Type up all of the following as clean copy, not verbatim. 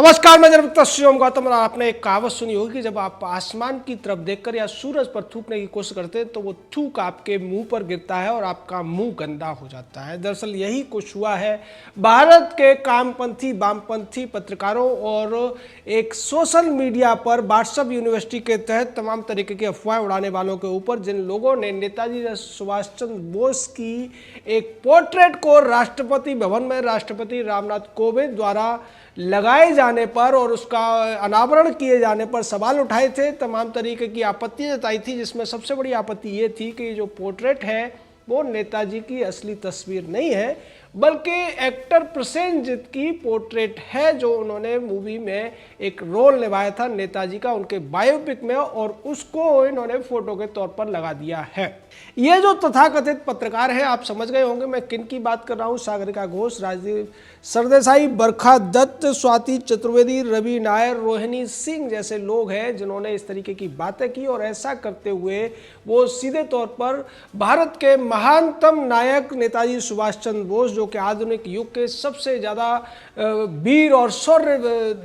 नमस्कार, मैं जनाब शिवम गौतम। और आपने एक कहावत सुनी होगी कि जब आप आसमान की तरफ देखकर या सूरज पर थूकने की कोशिश करते हैं तो वो थूक आपके मुंह पर गिरता है और आपका मुंह गंदा हो जाता है। दरअसल यही कुछ हुआ है भारत के कामपंथी वामपंथी पत्रकारों और एक सोशल मीडिया पर व्हाट्सएप यूनिवर्सिटी के तहत तमाम तरीके की अफवाहें उड़ाने वालों के ऊपर, जिन लोगों ने नेताजी सुभाष चंद्र बोस की एक पोर्ट्रेट को राष्ट्रपति भवन में राष्ट्रपति रामनाथ कोविंद द्वारा लगाए जाने पर और उसका अनावरण किए जाने पर सवाल उठाए थे, तमाम तरीके की आपत्तियां जताई थी। जिसमें सबसे बड़ी आपत्ति ये थी कि जो पोर्ट्रेट है वो नेताजी की असली तस्वीर नहीं है, बल्कि एक्टर प्रसेनजीत की पोर्ट्रेट है, जो उन्होंने मूवी में एक रोल निभाया था नेताजी का उनके बायोपिक में, और उसको इन्होंने फोटो के तौर पर लगा दिया है। ये जो तथाकथित पत्रकार है, आप समझ गए होंगे मैं किन की बात कर रहा हूँ। सागरिका घोष, राजदीप सरदेसाई, बरखा दत्त, स्वाति चतुर्वेदी, रवि नायर, रोहिणी सिंह जैसे लोग हैं जिन्होंने इस तरीके की बातें की। और ऐसा करते हुए वो सीधे तौर पर भारत के महानतम नायक नेताजी सुभाष चंद्र बोस, जो कि आधुनिक युग के सबसे ज़्यादा वीर और शौर्य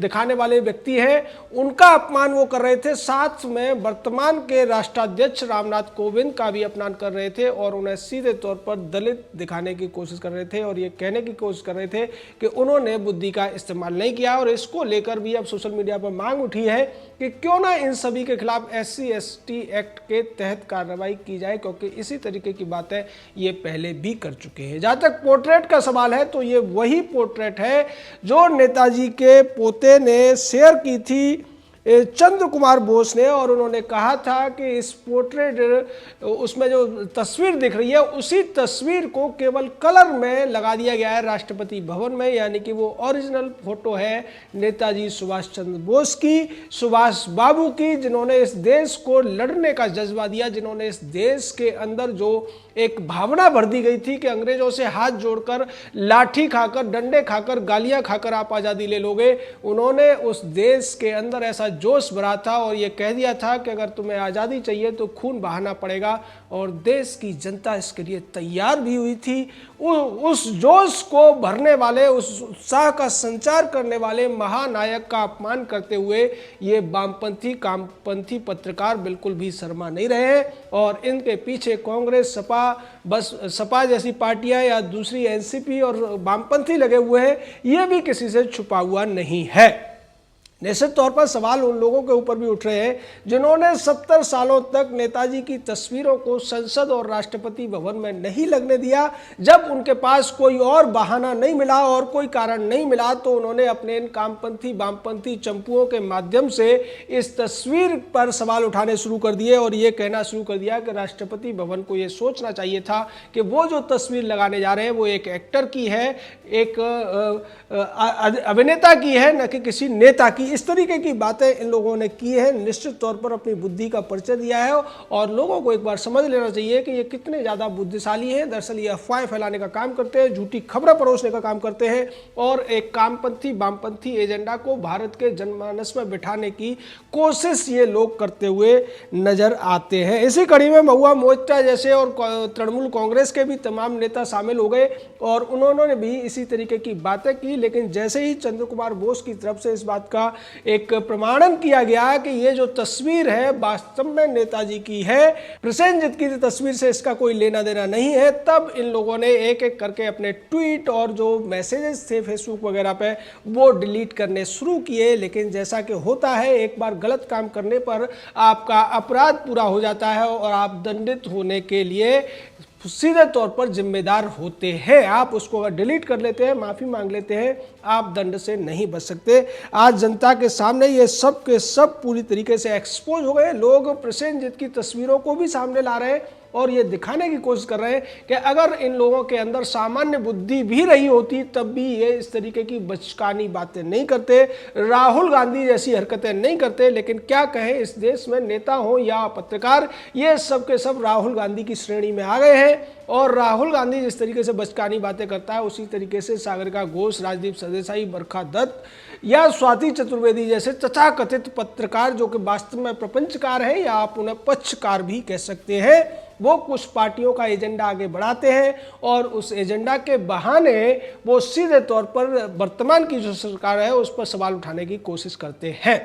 दिखाने वाले व्यक्ति हैं, उनका अपमान वो कर रहे थे। साथ में वर्तमान के राष्ट्राध्यक्ष रामनाथ कोविंद का भी अपमान कर रहे थे और उन्हें सीधे तौर पर दलित दिखाने की कोशिश कर रहे थे और ये कहने की कोशिश कर रहे थे कि उन्होंने बुद्धि का इस्तेमाल नहीं किया। और इसको लेकर भी अब सोशल मीडिया पर मांग उठी है कि क्यों ना इन सभी के खिलाफ SC/ST एक्ट के तहत कार्रवाई की जाए, क्योंकि इसी तरीके की बातें ये पहले भी कर चुके हैं। जहां तक पोर्ट्रेट का सवाल है तो ये वही पोर्ट्रेट है जो नेताजी के पोते ने शेयर की थी चंद्र कुमार बोस ने, और उन्होंने कहा था कि इस पोर्ट्रेट उसमें जो तस्वीर दिख रही है उसी तस्वीर को केवल कलर में लगा दिया गया है राष्ट्रपति भवन में, यानी कि वो ओरिजिनल फोटो है नेताजी सुभाष चंद्र बोस की, सुभाष बाबू की, जिन्होंने इस देश को लड़ने का जज्बा दिया, जिन्होंने इस देश के अंदर जो एक भावना भर दी गई थी कि अंग्रेजों से हाथ जोड़कर, लाठी खाकर, डंडे खाकर, गालियां खाकर आप आज़ादी ले लोगे। उन्होंने उस देश के अंदर ऐसा जोश भरा था और ये कह दिया था कि अगर तुम्हें आज़ादी चाहिए तो खून बहाना पड़ेगा, और देश की जनता इसके लिए तैयार भी हुई थी। उस जोश को भरने वाले, उस उत्साह का संचार करने वाले महानायक का अपमान करते हुए ये वामपंथी कामपंथी पत्रकार बिल्कुल भी शर्मा नहीं रहे हैं। और इनके पीछे कांग्रेस, सपा जैसी पार्टियां या दूसरी NCP और वामपंथी लगे हुए हैं, ये भी किसी से छुपा हुआ नहीं है। निश्चित तौर पर सवाल उन लोगों के ऊपर भी उठ रहे हैं जिन्होंने 70 सालों तक नेताजी की तस्वीरों को संसद और राष्ट्रपति भवन में नहीं लगने दिया। जब उनके पास कोई और बहाना नहीं मिला और कोई कारण नहीं मिला तो उन्होंने अपने इन कामपंथी वामपंथी चंपुओं के माध्यम से इस तस्वीर पर सवाल उठाने शुरू कर दिए और ये कहना शुरू कर दिया कि राष्ट्रपति भवन को ये सोचना चाहिए था कि वो जो तस्वीर लगाने जा रहे हैं वो एक एक्टर की है, एक अभिनेता की है, न कि किसी नेता की। इस तरीके की बातें इन लोगों ने की है। निश्चित तौर पर अपनी बुद्धि का परिचय दिया है और लोगों को एक बार समझ लेना चाहिए कि ये कितने ज़्यादा बुद्धिशाली हैं। दरअसल ये अफवाहें फैलाने का काम करते हैं, झूठी खबरें परोसने का काम करते हैं और एक कामपंथी वामपंथी एजेंडा को भारत के जनमानस में बिठाने की कोशिश ये लोग करते हुए नजर आते हैं। इसी कड़ी में महुआ मोर्चा जैसे और तृणमूल कांग्रेस के भी तमाम नेता शामिल हो गए और उन्होंने भी इसी तरीके की बातें की। लेकिन जैसे ही चंद्र कुमार बोस की तरफ से इस बात का एक प्रमाणन किया गया कि ये जो तस्वीर है वास्तव में नेताजी की है, प्रसेनजीत की तस्वीर से इसका कोई लेना देना नहीं है, तब इन लोगों ने एक एक करके अपने ट्वीट और जो मैसेजेस थे फेसबुक वगैरह पे वो डिलीट करने शुरू किए। लेकिन जैसा कि होता है, एक बार गलत काम करने पर आपका अपराध पूरा हो जाता है और आप दंडित होने के लिए सीधे तौर पर जिम्मेदार होते हैं। आप उसको अगर डिलीट कर लेते हैं, माफ़ी मांग लेते हैं, आप दंड से नहीं बच सकते। आज जनता के सामने ये सब के सब पूरी तरीके से एक्सपोज हो गए। लोग प्रसेनजीत की तस्वीरों को भी सामने ला रहे हैं और ये दिखाने की कोशिश कर रहे हैं कि अगर इन लोगों के अंदर सामान्य बुद्धि भी रही होती तब भी ये इस तरीके की बचकानी बातें नहीं करते, राहुल गांधी जैसी हरकतें नहीं करते। लेकिन क्या कहें, इस देश में नेता हो या पत्रकार, ये सब के सब राहुल गांधी की श्रेणी में आ गए हैं। और राहुल गांधी जिस तरीके से बचकानी बातें करता है उसी तरीके से सागरिका घोष, राजदीप सरदेसाई, बरखा दत्त या स्वाति चतुर्वेदी जैसे तथाकथित पत्रकार, जो कि वास्तव में प्रपंचकार हैं या आप उन्हें पक्षकार भी कह सकते हैं, वो कुछ पार्टियों का एजेंडा आगे बढ़ाते हैं और उस एजेंडा के बहाने वो सीधे तौर पर वर्तमान की जो सरकार है उस पर सवाल उठाने की कोशिश करते हैं।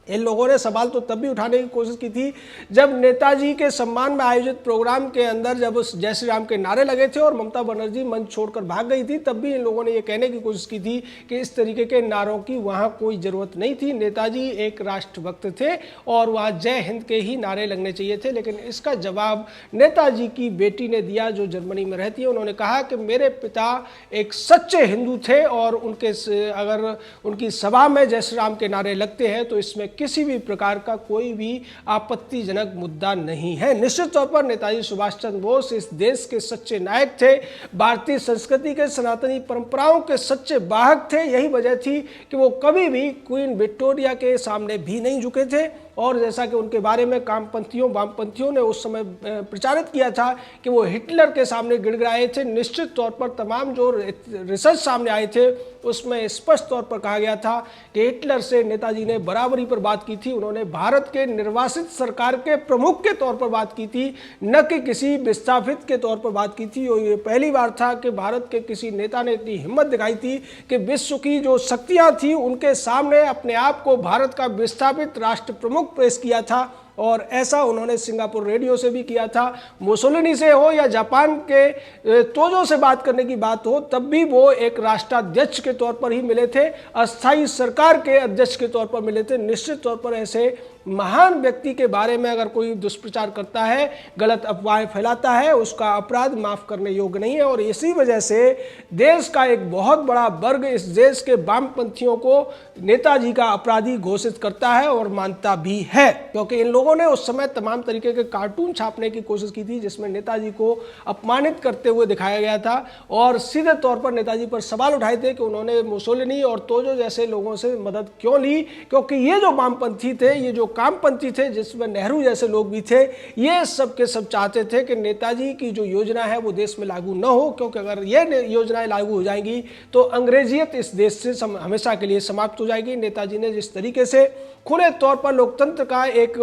इन लोगों ने सवाल तो तब भी उठाने की कोशिश की थी जब नेताजी के सम्मान में आयोजित प्रोग्राम के अंदर जब उस जय श्री राम के नारे लगे थे और ममता बनर्जी मंच छोड़कर भाग गई थी, तब भी इन लोगों ने ये कहने की कोशिश की थी कि इस तरीके के नारों की वहाँ कोई ज़रूरत नहीं थी। नेताजी एक राष्ट्रभक्त थे और वहाँ जय हिंद के ही नारे लगने चाहिए थे। लेकिन इसका जवाब नेताजी की बेटी ने दिया जो जर्मनी में रहती है। उन्होंने कहा कि मेरे पिता एक सच्चे हिंदू थे और अगर उनकी सभा में जय श्री राम के नारे लगते हैं तो इसमें किसी भी प्रकार का कोई भी आपत्तिजनक मुद्दा नहीं है। निश्चित तौर पर नेताजी सुभाष चंद्र बोस इस देश के सच्चे नायक थे, भारतीय संस्कृति के सनातनी परंपराओं के सच्चे वाहक थे। यही वजह थी कि वो कभी भी क्वीन विक्टोरिया के सामने भी नहीं झुके थे। और जैसा कि उनके बारे में वामपंथियों ने उस समय प्रचारित किया था कि वो हिटलर के सामने गिड़गिड़ाए थे। निश्चित तौर पर तमाम जो रिसर्च सामने आए थे उसमें स्पष्ट तौर पर कहा गया था कि हिटलर से नेताजी ने बराबरी पर बात की थी। उन्होंने भारत के निर्वासित सरकार के प्रमुख के तौर पर बात की थी, न कि किसी विस्थापित के तौर पर बात की थी। और ये पहली बार था कि भारत के किसी नेता ने इतनी हिम्मत दिखाई थी कि विश्व की जो शक्तियाँ थी उनके सामने अपने आप को भारत का विस्थापित राष्ट्र प्रमुख पेश किया था। और ऐसा उन्होंने सिंगापुर रेडियो से भी किया था। मुसोलिनी से हो या जापान के तोजो से बात करने की बात हो, तब भी वो एक राष्ट्राध्यक्ष के तौर पर ही मिले थे, अस्थायी सरकार के अध्यक्ष के तौर पर मिले थे। निश्चित तौर पर ऐसे महान व्यक्ति के बारे में अगर कोई दुष्प्रचार करता है, गलत अफवाहें फैलाता है, उसका अपराध माफ करने योग्य नहीं है। और इसी वजह से देश का एक बहुत बड़ा वर्ग इस देश के वामपंथियों को नेताजी का अपराधी घोषित करता है और मानता भी है, क्योंकि इन लोगों ने उस समय तमाम तरीके के कार्टून छापने की कोशिश की थी जिसमें नेताजी को अपमानित करते हुए दिखाया गया था और सीधे तौर पर नेताजी पर सवाल उठाए थे कि उन्होंने मुसोलिनी और तोजो जैसे लोगों से मदद क्यों ली, क्योंकि ये जो वामपंथी थे, ये जो कामपंथी थे, जिसमें नेहरू जैसे लोग भी थे, ये सब के सब चाहते थे कि नेताजी की जो योजना है वो देश में लागू न हो, क्योंकि अगर ये योजनाएं लागू हो जाएंगी तो अंग्रेजियत इस देश से हमेशा के लिए समाप्त हो जाएगी। नेताजी ने जिस तरीके से खुले तौर पर लोकतंत्र का एक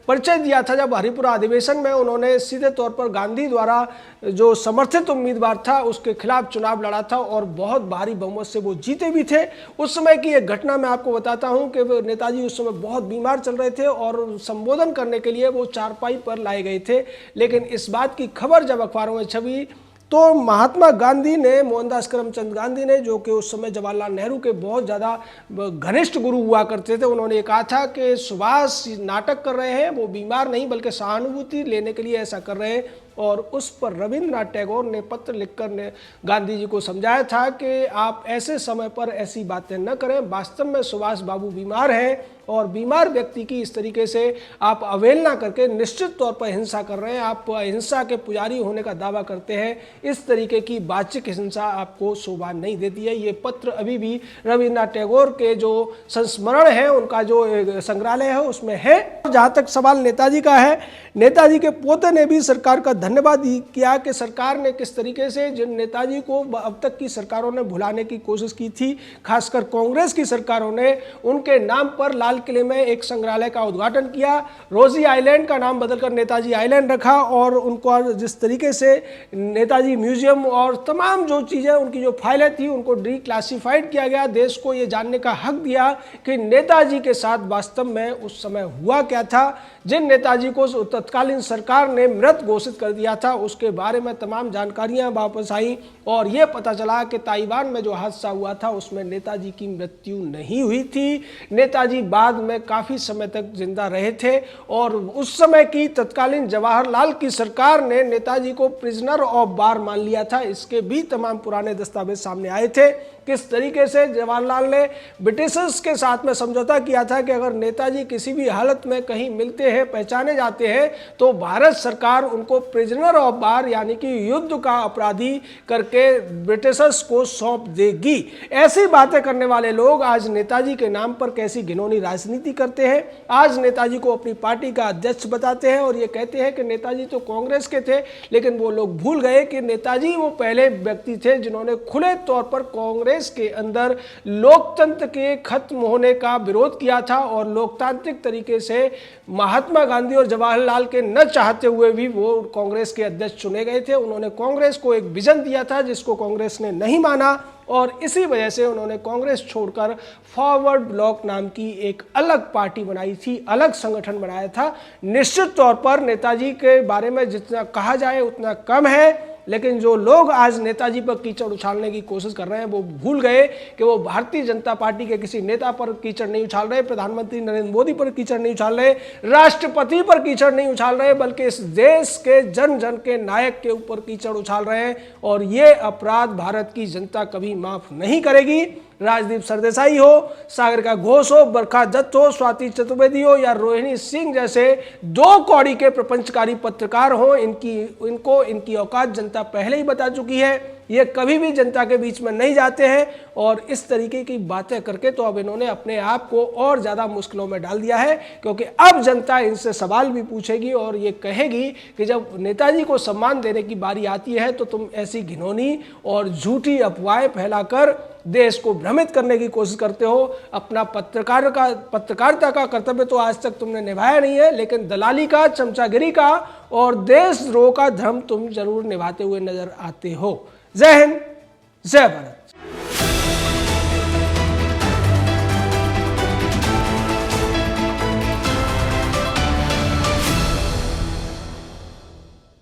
परिचय दिया था, जब हरिपुरा अधिवेशन में उन्होंने सीधे तौर पर गांधी द्वारा जो समर्थित उम्मीदवार था उसके खिलाफ चुनाव लड़ा था और बहुत भारी बहुमत से वो जीते भी थे। उस समय की एक घटना मैं आपको बताता हूं कि नेताजी उस समय बहुत बीमार चल रहे थे और संबोधन करने के लिए वो चारपाई पर लाए गए थे। लेकिन इस बात की खबर जब अखबारों में छपी तो महात्मा गांधी ने, मोहनदास करमचंद गांधी ने, जो कि उस समय जवाहरलाल नेहरू के बहुत ज़्यादा घनिष्ठ गुरु हुआ करते थे, उन्होंने ये कहा था कि सुभाष नाटक कर रहे हैं, वो बीमार नहीं बल्कि सहानुभूति लेने के लिए ऐसा कर रहे हैं। और उस पर रविंद्रनाथ टैगोर ने पत्र लिखकर ने गांधी जी को समझाया था कि आप ऐसे समय पर ऐसी बातें न करें। वास्तव में सुभाष बाबू बीमार हैं और बीमार व्यक्ति की इस तरीके से आप अवहेलना करके निश्चित तौर पर हिंसा कर रहे हैं। आप हिंसा के पुजारी होने का दावा करते हैं। इस तरीके की बाह्यिक हिंसा आपको शोभा नहीं देती है। ये पत्र अभी भी रविंद्रनाथ टैगोर के जो संस्मरण है, उनका जो संग्रहालय है, उसमें है। जहाँ तक सवाल नेताजी का है, नेताजी के पोते ने भी सरकार का धन्यवाद किया कि सरकार ने किस तरीके से जिन नेताजी को अब तक की सरकारों ने भुलाने की कोशिश की थी, खासकर कांग्रेस की सरकारों ने, उनके नाम पर लाल किले में एक संग्रहालय का उद्घाटन किया। रोजी आइलैंड का नाम बदलकर नेताजी आइलैंड रखा और उनको जिस तरीके से नेताजी म्यूजियम और तमाम जो चीज़ें, उनकी जो फाइलें थी, उनको डिक्लासिफाइड किया गया। देश को ये जानने का हक दिया कि नेताजी के साथ वास्तव में उस समय हुआ क्या था। जिन नेताजी को तत्कालीन सरकार ने मृत घोषित कर दिया था, उसके बारे में तमाम जानकारियां वापस आई और यह पता चला कि ताइवान में जो हादसा हुआ था उसमें नेताजी की मृत्यु नहीं हुई थी। नेताजी बाद में काफ़ी समय तक जिंदा रहे थे और उस समय की तत्कालीन जवाहरलाल की सरकार ने नेताजी को प्रिजनर ऑफ वार मान लिया था। इसके भी तमाम पुराने दस्तावेज सामने आए थे। किस तरीके से जवाहरलाल ने ब्रिटिशर्स के साथ में समझौता किया था कि अगर नेताजी किसी भी हालत में कहीं मिलते हैं, पहचाने जाते हैं, तो भारत सरकार उनको प्रिजनर ऑफ वार यानी कि युद्ध का अपराधी करके ब्रिटिशर्स को सौंप देगी। ऐसी बातें करने वाले लोग आज नेताजी के नाम पर कैसी घिनौनी राजनीति करते हैं। आज नेताजी को अपनी पार्टी का अध्यक्ष बताते हैं और ये कहते हैं कि नेताजी तो कांग्रेस के थे, लेकिन वो लोग भूल गए कि नेताजी वो पहले व्यक्ति थे जिन्होंने खुले तौर पर कांग्रेस कांग्रेस के अंदर लोकतंत्र के खत्म होने का विरोध किया था और लोकतांत्रिक तरीके से महात्मा गांधी और जवाहरलाल के न चाहते हुए भी वो कांग्रेस के अध्यक्ष चुने गए थे। उन्होंने कांग्रेस को एक विजन दिया था जिसको कांग्रेस ने नहीं माना और इसी वजह से उन्होंने कांग्रेस छोड़कर फॉरवर्ड ब्लॉक नाम की एक अलग पार्टी बनाई थी, अलग संगठन बनाया था। निश्चित तौर पर नेताजी के बारे में जितना कहा जाए उतना कम है, लेकिन जो लोग आज नेताजी पर कीचड़ उछालने की कोशिश कर रहे हैं वो भूल गए कि वो भारतीय जनता पार्टी के किसी नेता पर कीचड़ नहीं उछाल रहे, प्रधानमंत्री नरेंद्र मोदी पर कीचड़ नहीं उछाल रहे, राष्ट्रपति पर कीचड़ नहीं उछाल रहे, बल्कि इस देश के जन जन के नायक के ऊपर कीचड़ उछाल रहे हैं। और ये अपराध भारत की जनता कभी माफ नहीं करेगी। राजदीप सरदेसाई हो, सागरिका घोष हो, बरखा दत्त हो, स्वाति चतुर्वेदी हो या रोहिणी सिंह जैसे दो कौड़ी के प्रपंचकारी पत्रकार हो, इनकी औकात जनता पहले ही बता चुकी है। ये कभी भी जनता के बीच में नहीं जाते हैं और इस तरीके की बातें करके तो अब इन्होंने अपने आप को और ज़्यादा मुश्किलों में डाल दिया है, क्योंकि अब जनता इनसे सवाल भी पूछेगी और ये कहेगी कि जब नेताजी को सम्मान देने की बारी आती है तो तुम ऐसी घिनौनी और झूठी अफवाहें फैलाकर देश को भ्रमित करने की कोशिश करते हो। अपना पत्रकारिता का कर्तव्य तो आज तक तुमने निभाया नहीं है, लेकिन दलाली का, चमचागिरी का और देशद्रोह का धर्म तुम जरूर निभाते हुए नजर आते हो। जय हिंद, जय भारत।